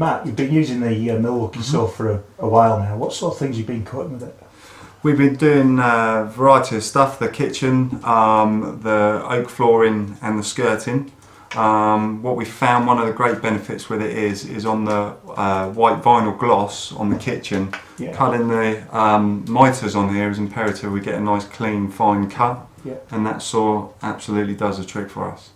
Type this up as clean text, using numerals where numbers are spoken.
Matt, you've been using the Milwaukee saw for a while now. What sort of things you've been cutting with it? We've been doing a variety of stuff, the kitchen, the oak flooring and the skirting. What we found, one of the great benefits with it is on the white vinyl gloss on the kitchen, cutting the mitres on here is imperative. We get a nice clean fine cut, and that saw absolutely does the trick for us.